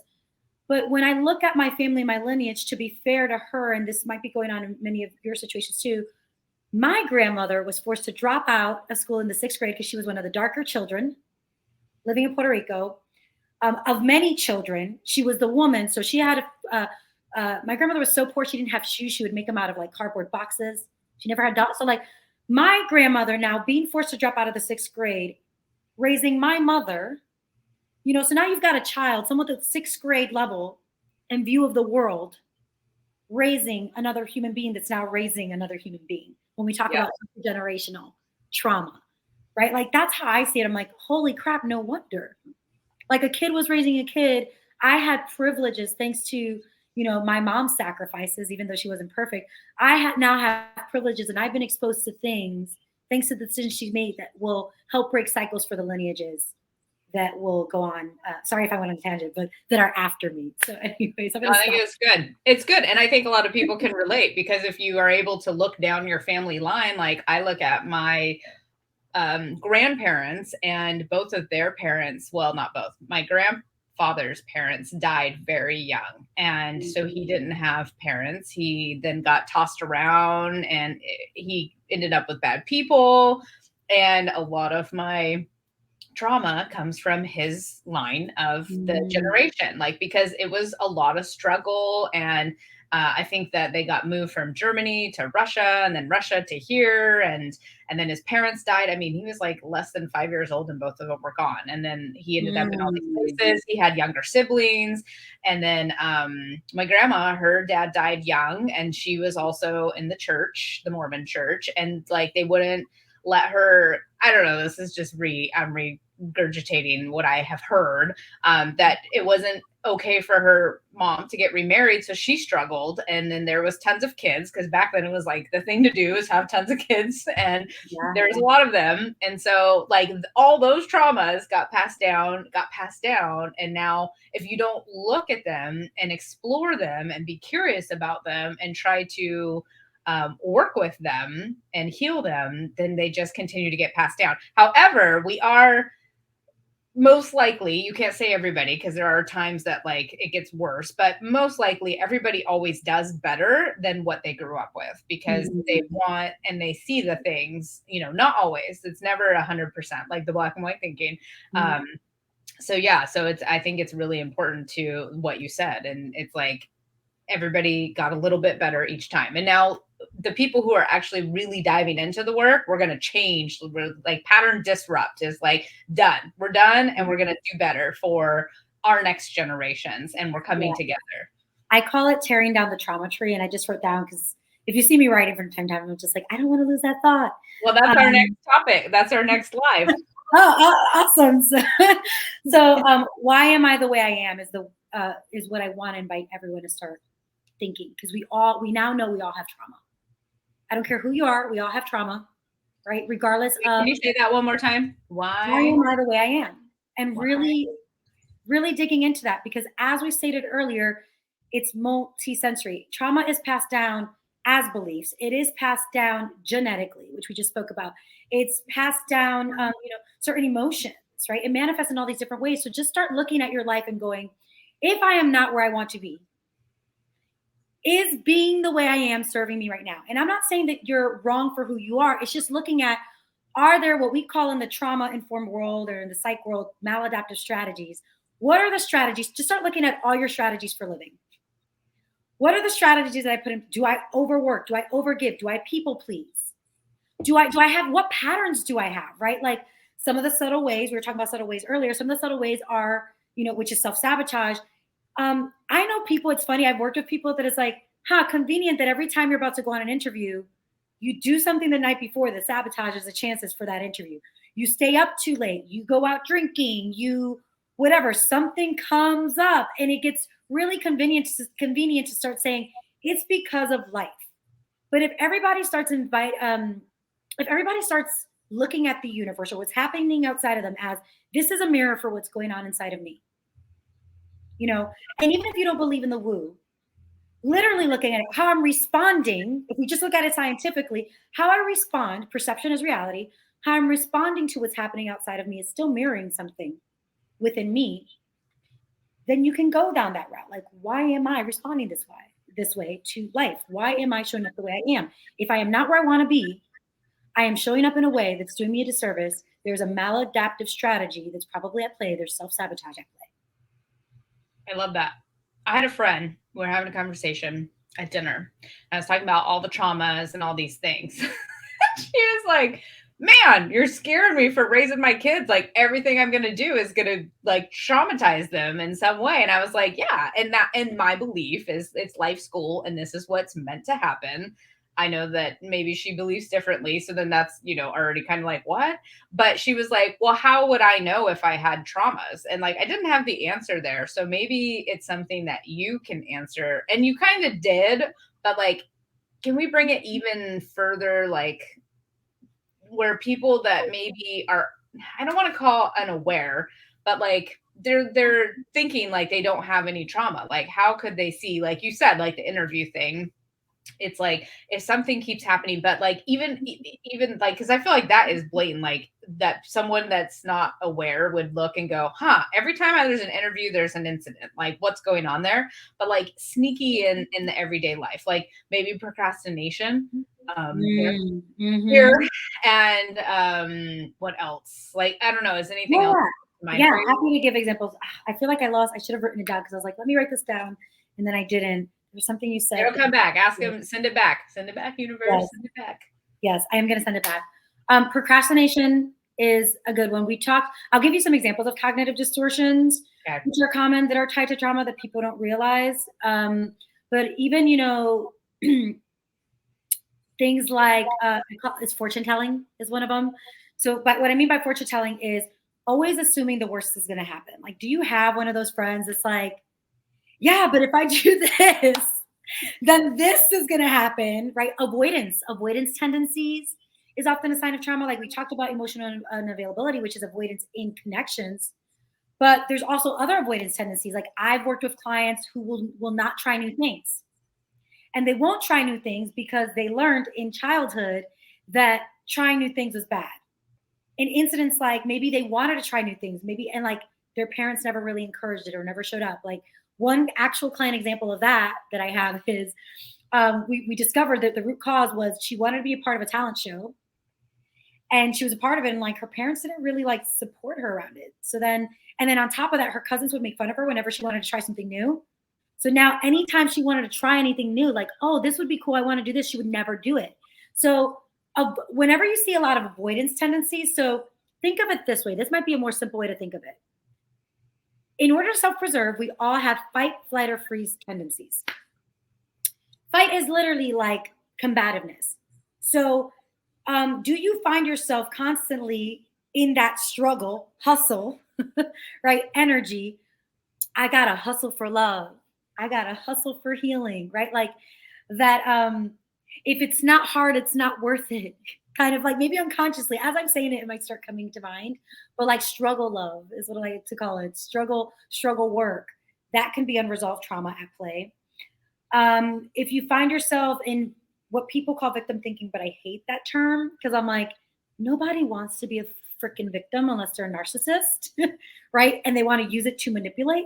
But when I look at my family, my lineage, to be fair to her, and this might be going on in many of your situations too, my grandmother was forced to drop out of school in the 6th grade because she was one of the darker children living in Puerto Rico. Of many children, she was the woman. So she had my grandmother was so poor, she didn't have shoes. She would make them out of like cardboard boxes. She never had dogs. So like my grandmother now being forced to drop out of the 6th grade, raising my mother, so now you've got a child, someone at 6th grade level and view of the world, raising another human being that's now raising another human being. When we talk Yeah. about generational trauma, right? Like that's how I see it. I'm like, holy crap, no wonder. Like a kid was raising a kid. I had privileges thanks to, my mom's sacrifices, even though she wasn't perfect. Now have privileges, and I've been exposed to things thanks to the decisions she made that will help break cycles for the lineages that will go on. Sorry if I went on a tangent, but that are after me. So, anyways, I'm going I to think stop. it's good. It's good. And I think a lot of people can relate because if you are able to look down your family line, like I look at my grandparents and both of their parents, well, not both, my grandfather's parents died very young. And so he didn't have parents. He then got tossed around and he ended up with bad people. And a lot of my trauma comes from his line of the generation, like because it was a lot of struggle. And I think that they got moved from Germany to Russia and then Russia to here. And then his parents died. I mean, he was like less than 5 years old and both of them were gone. And then he ended up in all these places. He had younger siblings. And then my grandma, her dad died young and she was also in the church, the Mormon church. And like they wouldn't let her, I don't know, this is just I'm regurgitating what I have heard, that it wasn't okay for her mom to get remarried, so she struggled. And then there was tons of kids because back then it was like the thing to do is have tons of kids, and there's a lot of them. And so like all those traumas got passed down, and now if you don't look at them and explore them and be curious about them and try to work with them and heal them, then they just continue to get passed down. However, we are most likely, you can't say everybody because there are times that like it gets worse, but most likely everybody always does better than what they grew up with because they want and they see the things, not always. It's never 100% like the black and white thinking. So yeah, so I think it's really important to what you said. And it's like everybody got a little bit better each time. And now the people who are actually really diving into the work, we're going to change. We're like pattern disrupt is like done. We're done and we're going to do better for our next generations. And we're coming together. I call it tearing down the trauma tree. And I just wrote down because if you see me writing from time to time, I'm just like, I don't want to lose that thought. Well, that's our next topic. That's our next live. Awesome. So why am I the way I am is what I want to invite everyone to start thinking, because we now know we all have trauma. I don't care who you are, we all have trauma, right? Regardless of. Can you say that one more time? Why am I the way I am? And really, really digging into that, because as we stated earlier, it's multi-sensory. Trauma is passed down as beliefs. It is passed down genetically, which we just spoke about. It's passed down, certain emotions, right? It manifests in all these different ways. So just start looking at your life and going, if I am not where I want to be, is being the way I am serving me right now? And I'm not saying that you're wrong for who you are. It's just looking at, are there what we call in the trauma-informed world or in the psych world, maladaptive strategies? What are the strategies? Just start looking at all your strategies for living. What are the strategies that I put in? Do I overwork? Do I overgive? Do I people please? Do I have, what patterns do I have, right? Like some of the subtle ways, we were talking about subtle ways earlier. Some of the subtle ways are, which is self-sabotage. I know people, it's funny, I've worked with people that it's like, convenient that every time you're about to go on an interview, you do something the night before that sabotages the chances for that interview. You stay up too late, you go out drinking, whatever, something comes up, and it gets really convenient to start saying it's because of life. But if everybody starts looking at the universe or what's happening outside of them as this is a mirror for what's going on inside of me, and even if you don't believe in the woo, literally looking at it, how I'm responding, if we just look at it scientifically, how I respond, perception is reality, how I'm responding to what's happening outside of me is still mirroring something within me, then you can go down that route. Like, why am I responding this way to life? Why am I showing up the way I am? If I am not where I want to be, I am showing up in a way that's doing me a disservice. There's a maladaptive strategy that's probably at play. There's self-sabotage at play. I love that. I had a friend, we were having a conversation at dinner. I was talking about all the traumas and all these things. She was like, man, you're scaring me for raising my kids. Like everything I'm going to do is going to like traumatize them in some way. And I was like, yeah. And my belief is it's life school and this is what's meant to happen. I know that maybe she believes differently. So then that's, already kind of like, what? But she was like, well, how would I know if I had traumas? And like, I didn't have the answer there. So maybe it's something that you can answer. And you kind of did, but like, can we bring it even further? Like, where people that maybe are, I don't want to call unaware, but like they're thinking like they don't have any trauma. Like how could they see, like you said, like the interview thing, it's like if something keeps happening, but like even like, because I feel like that is blatant, like that someone that's not aware would look and go, huh, every time there's an interview there's an incident, like what's going on there? But like sneaky in the everyday life, like maybe procrastination, here, here, Mm-hmm. and what else, like I don't know, is anything else Yeah. in mind Yeah. for you? Happy to give examples. I feel like I should have written it down because I was like, let me write this down. And then I didn't. There's something you said. It'll come back. Ask him, send it back, universe, Yes. send it back. Yes. I am going to send it back. Procrastination is a good one. I'll give you some examples of cognitive distortions, Okay. which are common that are tied to trauma that people don't realize. But even, things like it's fortune telling is one of them. So, but what I mean by fortune telling is always assuming the worst is going to happen. Like, do you have one of those friends that's like, yeah, but if I do this, then this is going to happen, right? Avoidance tendencies is often a sign of trauma. Like we talked about emotional unavailability, which is avoidance in connections. But there's also other avoidance tendencies. Like I've worked with clients who will not try new things. And they won't try new things because they learned in childhood that trying new things was bad. In incidents like maybe they wanted to try new things, maybe, and like their parents never really encouraged it or never showed up. Like one actual client example of that I have is we discovered that the root cause was she wanted to be a part of a talent show and she was a part of it, and like her parents didn't really like support her around it. And then on top of that, her cousins would make fun of her whenever she wanted to try something new. So now anytime she wanted to try anything new, like, oh, this would be cool, I want to do this, she would never do it. So whenever you see a lot of avoidance tendencies, so think of it this way. This might be a more simple way to think of it. In order to self-preserve, we all have fight, flight, or freeze tendencies. Fight is literally like combativeness. So do you find yourself constantly in that struggle, hustle, right? Energy. I gotta hustle for love. I gotta hustle for healing, right? Like that. If it's not hard, it's not worth it. Kind of like maybe unconsciously, as I'm saying it, it might start coming to mind. But like struggle love is what I like to call it. Struggle work. That can be unresolved trauma at play. If you find yourself in what people call victim thinking, but I hate that term because I'm like, nobody wants to be a freaking victim unless they're a narcissist, right? And they want to use it to manipulate.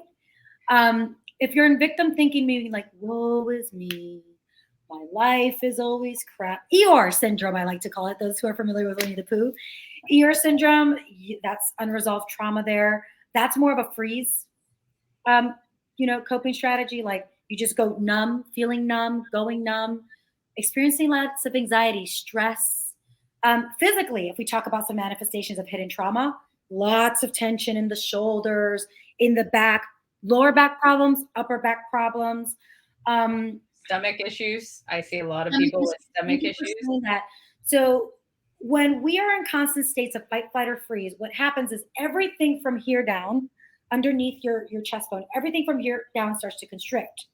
If you're in victim thinking, meaning like, woe is me, my life is always crap. Eeyore syndrome, I like to call it, those who are familiar with Winnie the Pooh. Eeyore syndrome, that's unresolved trauma there. That's more of a freeze, coping strategy. Like you just go numb, feeling numb, going numb, experiencing lots of anxiety, stress. Physically, if we talk about some manifestations of hidden trauma, lots of tension in the shoulders, in the back, lower back problems, upper back problems. Stomach issues. I see a lot of people with stomach Thank you for issues. saying that. So when we are in constant states of fight, flight, or freeze, what happens is everything from here down, underneath your chest bone, everything from here down starts to constrict.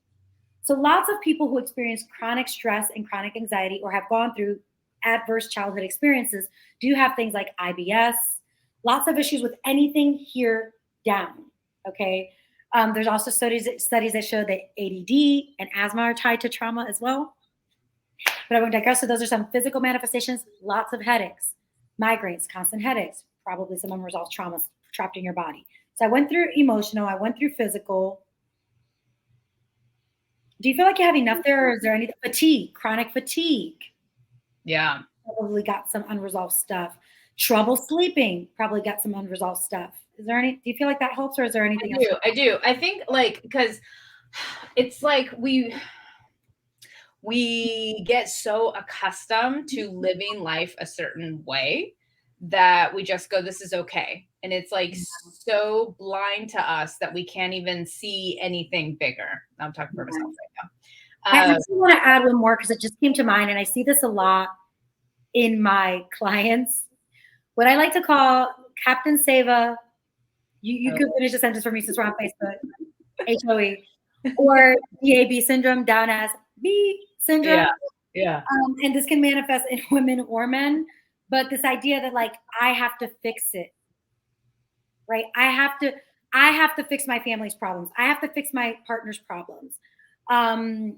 So lots of people who experience chronic stress and chronic anxiety or have gone through adverse childhood experiences do have things like IBS, lots of issues with anything here down. Okay. There's also studies that show that ADD and asthma are tied to trauma as well. But I won't digress. So those are some physical manifestations, lots of headaches, migraines, constant headaches, probably some unresolved traumas trapped in your body. So I went through emotional, I went through physical. Do you feel like you have enough there, or is there any fatigue, chronic fatigue? Yeah. Probably got some unresolved stuff. Trouble sleeping, probably got some unresolved stuff. Is there any, do you feel like that helps, or is there anything else? I do. I think like, because it's like we get so accustomed to living life a certain way that we just go, this is okay. And it's like so blind to us that we can't even see anything bigger. I'm talking for myself right I now. actually want to add one more because it just came to mind, and I see this a lot in my clients. What I like to call Captain Seva. You could finish the sentence for me since we're on Facebook. HOE. Or DAB syndrome, down as B syndrome. Yeah. And this can manifest in women or men. But this idea that like I have to fix it, right? I have to fix my family's problems. I have to fix my partner's problems. I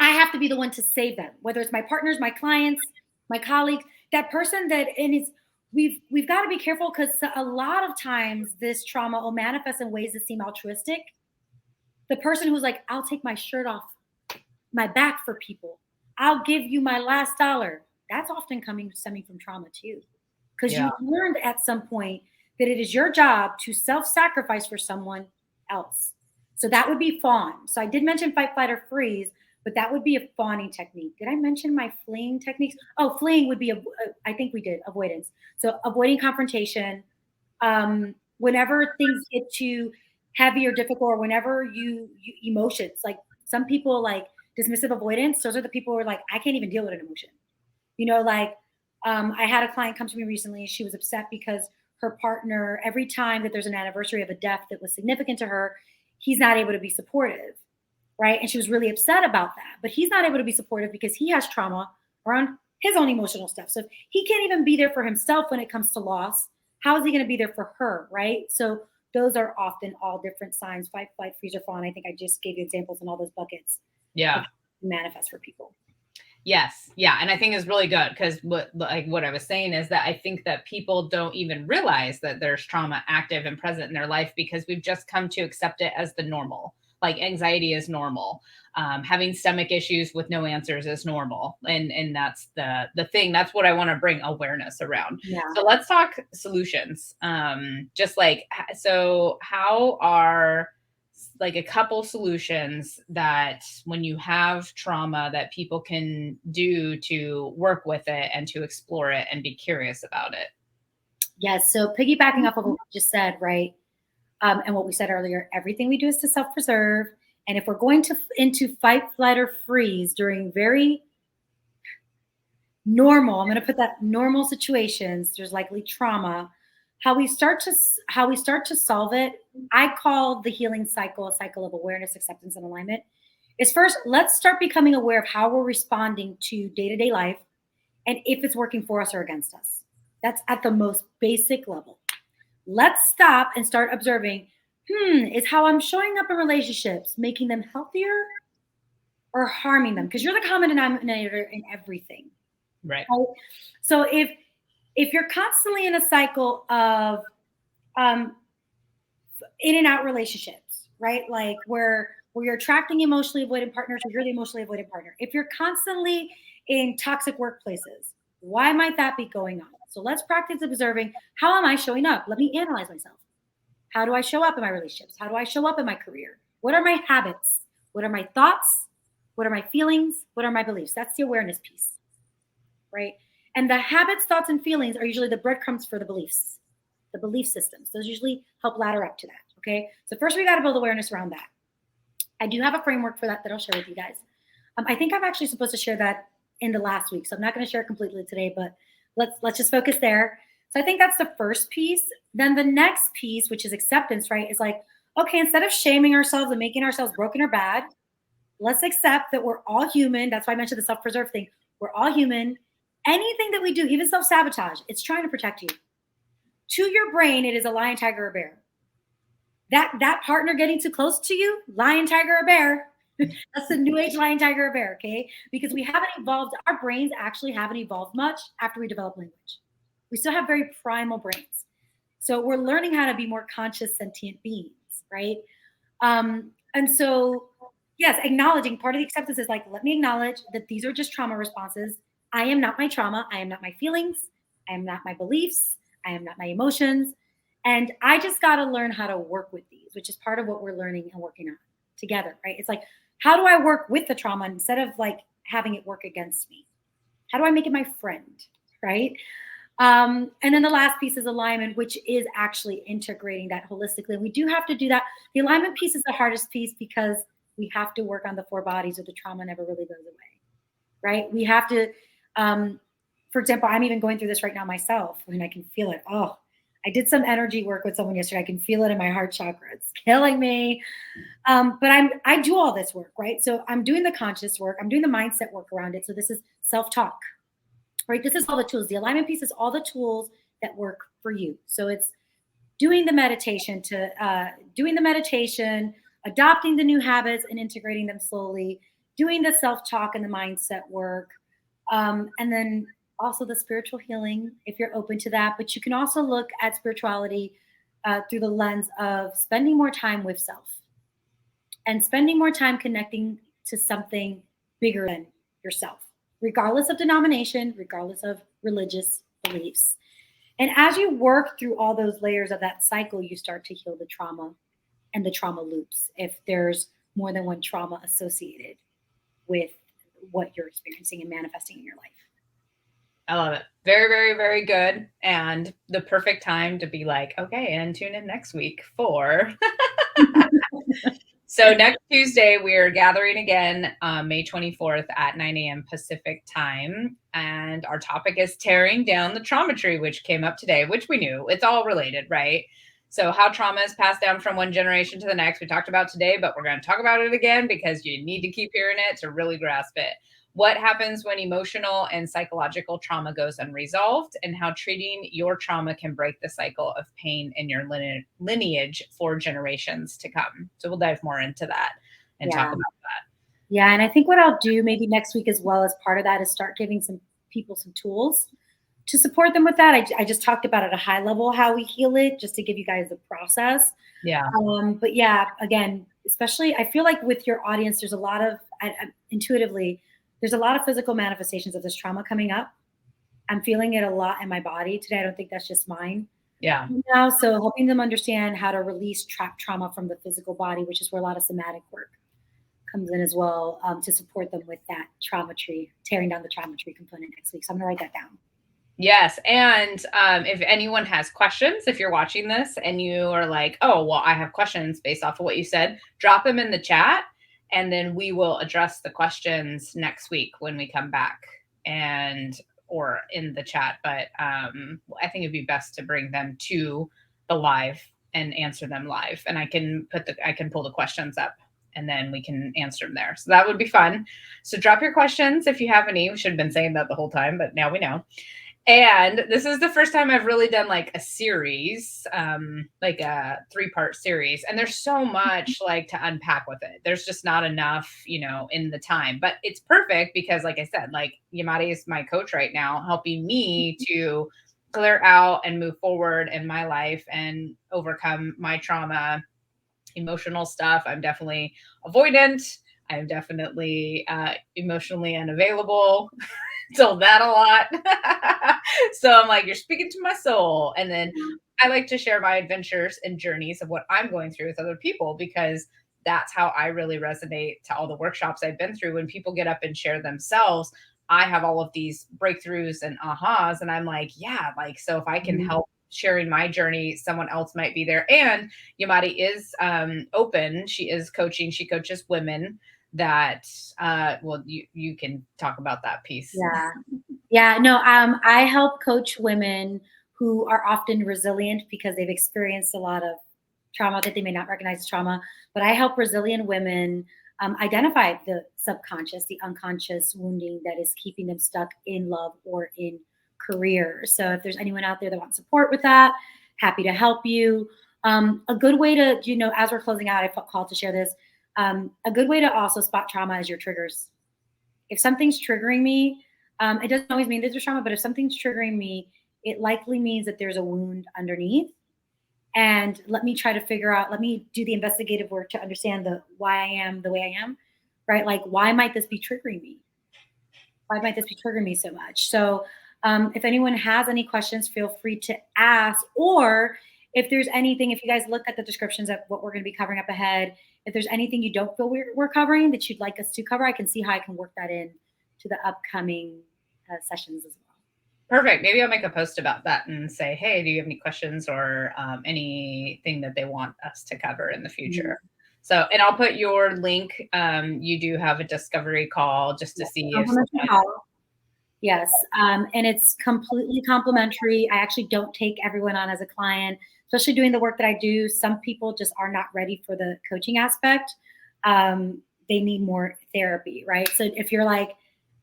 have to be the one to save them, whether it's my partners, my clients, my colleagues, that person that, and it's, we've got to be careful because a lot of times this trauma will manifest in ways that seem altruistic. The person who's like, I'll take my shirt off my back for people. I'll give you my last dollar. That's often stemming from trauma too. Because you learned at some point that it is your job to self-sacrifice for someone else. So that would be fawn. So I did mention fight, flight, or freeze, but that would be a fawning technique. Did I mention my fleeing techniques? Oh, fleeing would be, I think we did, avoidance. So avoiding confrontation. Whenever things get too heavy or difficult, or whenever you emotions, like some people like dismissive avoidance, those are the people who are like, I can't even deal with an emotion. You know, like I had a client come to me recently. She was upset because her partner, every time that there's an anniversary of a death that was significant to her, he's not able to be supportive, right? And she was really upset about that. But he's not able to be supportive because he has trauma around his own emotional stuff. So if he can't even be there for himself when it comes to loss, how is he going to be there for her, right? So those are often all different signs: fight, flight, freeze, or fawn. I think I just gave you examples in all those buckets. Yeah. Manifest for people. Yes. Yeah. And I think it's really good because what I was saying is that I think that people don't even realize that there's trauma active and present in their life because we've just come to accept it as the normal. Like anxiety is normal. Having stomach issues with no answers is normal. And that's the thing. That's what I want to bring awareness around. Yeah. So let's talk solutions. So how are like a couple solutions that when you have trauma that people can do to work with it and to explore it and be curious about it? Yes. So piggybacking off of what we just said, right? And what we said earlier, everything we do is to self-preserve. And if we're going into fight, flight, or freeze during very normal, I'm going to put that normal situations, there's likely trauma. How we start to solve it, I call the healing cycle a cycle of awareness, acceptance, and alignment. Is first, let's start becoming aware of how we're responding to day-to-day life and if it's working for us or against us. That's at the most basic level. Let's stop and start observing, is how I'm showing up in relationships making them healthier or harming them? Because you're the common denominator in everything. Right. So if you're constantly in a cycle of in and out relationships, right? Like where you're attracting emotionally avoidant partners or you're the emotionally avoidant partner. If you're constantly in toxic workplaces, why might that be going on? So let's practice observing, how am I showing up? Let me analyze myself. How do I show up in my relationships? How do I show up in my career? What are my habits? What are my thoughts? What are my feelings? What are my beliefs? That's the awareness piece, right? And the habits, thoughts, and feelings are usually the breadcrumbs for the beliefs, the belief systems. Those usually help ladder up to that, okay? So first we got to build awareness around that. I do have a framework for that I'll share with you guys. I think I'm actually supposed to share that in the last week, so I'm not going to share it completely today, but let's just focus there. So I think that's the first piece. Then the next piece, which is acceptance, right, is like, okay, instead of shaming ourselves and making ourselves broken or bad, let's accept that we're all human. That's why I mentioned the self-preserve thing. We're all human. Anything that we do, even self-sabotage, it's trying to protect you. To your brain, it is a lion, tiger, or bear. That partner getting too close to you, lion, tiger, or bear. That's the new age lion, tiger, or bear, okay? Because we haven't evolved. Our brains actually haven't evolved much after we develop language. We still have very primal brains. So we're learning how to be more conscious, sentient beings, right? And so, yes, acknowledging, part of the acceptance is like, let me acknowledge that these are just trauma responses. I am not my trauma. I am not my feelings. I am not my beliefs. I am not my emotions. And I just got to learn how to work with these, which is part of what we're learning and working on together, right? It's like, how do I work with the trauma instead of like having it work against me? How do I make it my friend, right? And then the last piece is alignment, which is actually integrating that holistically. And we do have to do that. The alignment piece is the hardest piece because we have to work on the 4 bodies or the trauma never really goes away, right? We have to, for example, I'm even going through this right now myself and I can feel it. Oh, I did some energy work with someone yesterday. I can feel it in my heart chakra. It's killing me. But I do all this work, right? So I'm doing the conscious work. I'm doing the mindset work around it. So this is self-talk, right? This is all the tools. The alignment piece is all the tools that work for you. So it's doing the meditation adopting the new habits and integrating them slowly, doing the self-talk and the mindset work, and then also the spiritual healing if you're open to that. But you can also look at spirituality through the lens of spending more time with self and spending more time connecting to something bigger than yourself, regardless of denomination, regardless of religious beliefs. And as you work through all those layers of that cycle, you start to heal the trauma and the trauma loops if there's more than one trauma associated with what you're experiencing and manifesting in your life. I love it. Very, very, very good. And the perfect time to be like, okay, and tune in next week for. So next Tuesday, we're gathering again, May 24th at 9 a.m. Pacific time. And our topic is tearing down the trauma tree, which came up today, which we knew. It's all related, right? So how trauma is passed down from one generation to the next, we talked about today, but we're going to talk about it again because you need to keep hearing it to really grasp it. What happens when emotional and psychological trauma goes unresolved, and how treating your trauma can break the cycle of pain in your lineage for generations to come. So we'll dive more into that and talk about that. Yeah. And I think what I'll do maybe next week as well as part of that is start giving some people some tools to support them with that. I just talked about at a high level how we heal it, just to give you guys the process. Yeah. But yeah, again, especially I feel like with your audience, there's a lot of intuitively, there's a lot of physical manifestations of this trauma coming up. I'm feeling it a lot in my body today. I don't think that's just mine. Yeah. Now, so helping them understand how to release trapped trauma from the physical body, which is where a lot of somatic work comes in as well, to support them with that trauma tree, tearing down the trauma tree component next week. So I'm going to write that down. Yes. And if anyone has questions, if you're watching this and you are like, oh, well, I have questions based off of what you said, drop them in the chat. And then we will address the questions next week when we come back or in the chat. But I think it'd be best to bring them to the live and answer them live. And I can pull the questions up and then we can answer them there. So that would be fun. So drop your questions if you have any. We should have been saying that the whole time, but now we know. And this is the first time I've really done like a series, like a 3-part series. And there's so much like to unpack with it. There's just not enough, in the time, but it's perfect because like I said, like Yamarie is my coach right now, helping me to clear out and move forward in my life and overcome my trauma, emotional stuff. I'm definitely avoidant. I'm definitely emotionally unavailable. Told that a lot. So I'm like, you're speaking to my soul. And then I like to share my adventures and journeys of what I'm going through with other people, because that's how I really resonate to all the workshops I've been through. When people get up and share themselves, I have all of these breakthroughs and ahas. And I'm like, yeah, like, so if I can help sharing my journey, someone else might be there. And Yamarie is open. She is coaching. She coaches women that you can talk about that piece. No, I help coach women who are often resilient because they've experienced a lot of trauma that they may not recognize as trauma, but I help resilient women identify the subconscious, the unconscious wounding that is keeping them stuck in love or in career. So if there's anyone out there that wants support with that, happy to help you. A good way to, as we're closing out, I felt called to share this. A good way to also spot trauma is your triggers. If something's triggering me, it doesn't always mean that there's trauma, but if something's triggering me, it likely means that there's a wound underneath. And let me do the investigative work to understand why I am the way I am, right? Like, why might this be triggering me? Why might this be triggering me so much? So if anyone has any questions, feel free to ask. Or if there's anything, if you guys look at the descriptions of what we're going to be covering up ahead, if there's anything you don't feel we're covering that you'd like us to cover, I can see how I can work that in to the upcoming sessions as well. Perfect. Maybe I'll make a post about that and say, hey, do you have any questions or anything that they want us to cover in the Mhm. future? So, and I'll put your link. You do have a discovery call just to Yes, see if complimentary call. Yes, and it's completely complimentary. I actually don't take everyone on as a client, especially doing the work that I do. Some people just are not ready for the coaching aspect. They need more therapy, right? So if you're like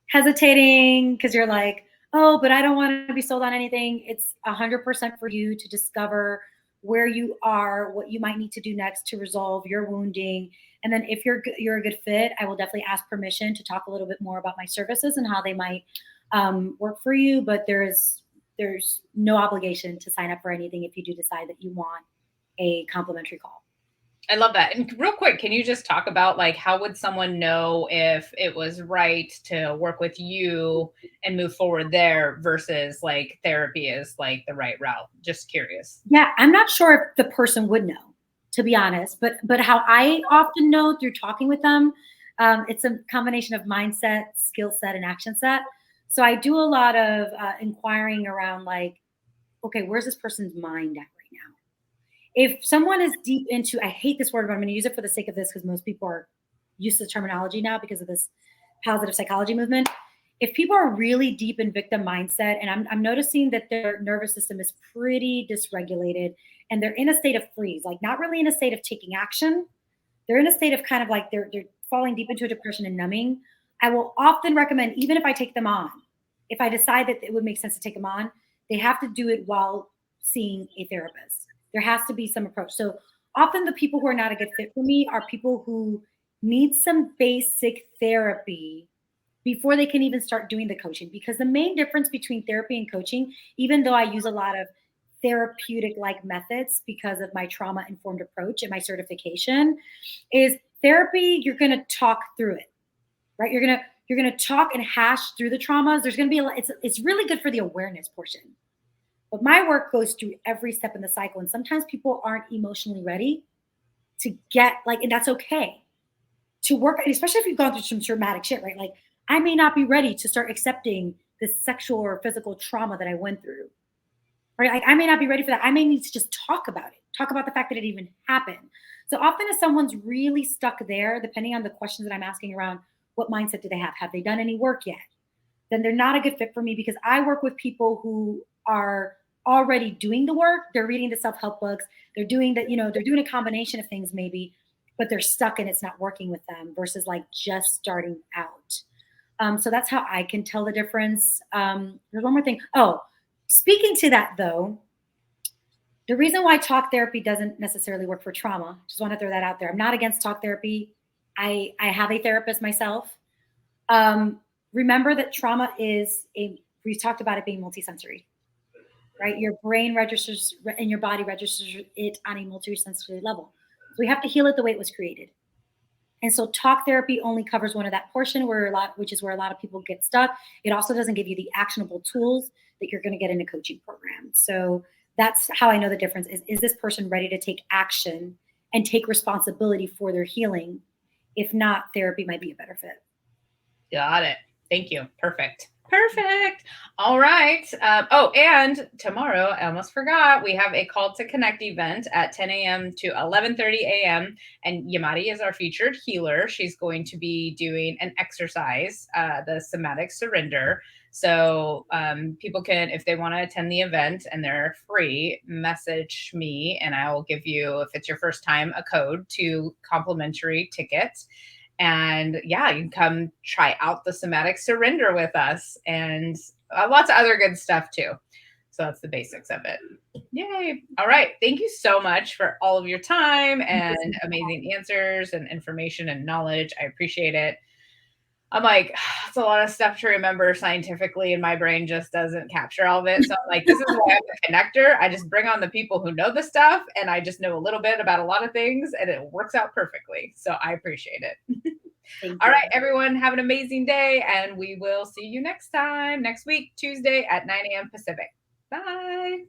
hesitating because you're like, oh, but I don't want to be sold on anything, it's 100% for you to discover where you are, what you might need to do next to resolve your wounding. And then if you're a good fit, I will definitely ask permission to talk a little bit more about my services and how they might work for you. But there's no obligation to sign up for anything if you do decide that you want a complimentary call. I love that. And real quick, can you just talk about like how would someone know if it was right to work with you and move forward there versus like therapy is like the right route? Just curious. Yeah, I'm not sure if the person would know, to be honest, but how I often know through talking with them, it's a combination of mindset, skill set, and action set. So I do a lot of inquiring around like, okay, where's this person's mind at right now? If someone is deep into, I hate this word, but I'm going to use it for the sake of this because most people are used to the terminology now because of this positive psychology movement. If people are really deep in victim mindset, and I'm noticing that their nervous system is pretty dysregulated and they're in a state of freeze, like not really in a state of taking action, they're in a state of kind of like they're falling deep into a depression and numbing. I will often recommend, even if I take them on, if I decide that it would make sense to take them on, they have to do it while seeing a therapist. There has to be some approach. So often the people who are not a good fit for me are people who need some basic therapy before they can even start doing the coaching. Because the main difference between therapy and coaching, even though I use a lot of therapeutic like methods because of my trauma informed approach and my certification, is therapy, you're going to talk through it, right? You're going to talk and hash through the traumas. There's going to be it's really good for the awareness portion. But my work goes through every step in the cycle, and sometimes people aren't emotionally ready to get like, and that's okay to work, especially if you've gone through some traumatic shit, right? Like, I may not be ready to start accepting this sexual or physical trauma that I went through, right? Like, I may not be ready for that. I may need to just talk about it, talk about the fact that it even happened. So often, if someone's really stuck there, depending on the questions that I'm asking around, what mindset do they have? Have they done any work yet? Then they're not a good fit for me because I work with people who are already doing the work. They're reading the self-help books. They're doing that, they're doing a combination of things maybe, but they're stuck and it's not working with them versus like just starting out. So that's how I can tell the difference. There's one more thing. Oh, speaking to that though, the reason why talk therapy doesn't necessarily work for trauma, just want to throw that out there. I'm not against talk therapy. I have a therapist myself. Um, Remember that trauma we talked about it being multisensory, right? Your brain registers and your body registers it on a multisensory level. So we have to heal it the way it was created. And so talk therapy only covers one of that portion which is where a lot of people get stuck. It also doesn't give you the actionable tools that you're going to get in a coaching program. So that's how I know the difference is this person ready to take action and take responsibility for their healing? If not, therapy might be a better fit. Got it. Thank you. Perfect. Perfect. All right. Oh, and tomorrow, I almost forgot, we have a call to connect event at 10 a.m. to 11:30 a.m. And Yamarie is our featured healer. She's going to be doing an exercise, the somatic surrender. So people can, if they want to attend the event and they're free, message me and I will give you, if it's your first time, a code to complimentary tickets. And yeah, you can come try out the somatic surrender with us and lots of other good stuff too. So that's the basics of it. Yay. All right. Thank you so much for all of your time and amazing answers and information and knowledge. I appreciate it. I'm like, it's a lot of stuff to remember scientifically, and my brain just doesn't capture all of it. So I'm like, this is why I'm a connector. I just bring on the people who know the stuff, and I just know a little bit about a lot of things, and it works out perfectly. So I appreciate it. All right, everyone, have an amazing day, and we will see you next time, next week, Tuesday at 9 a.m. Pacific. Bye.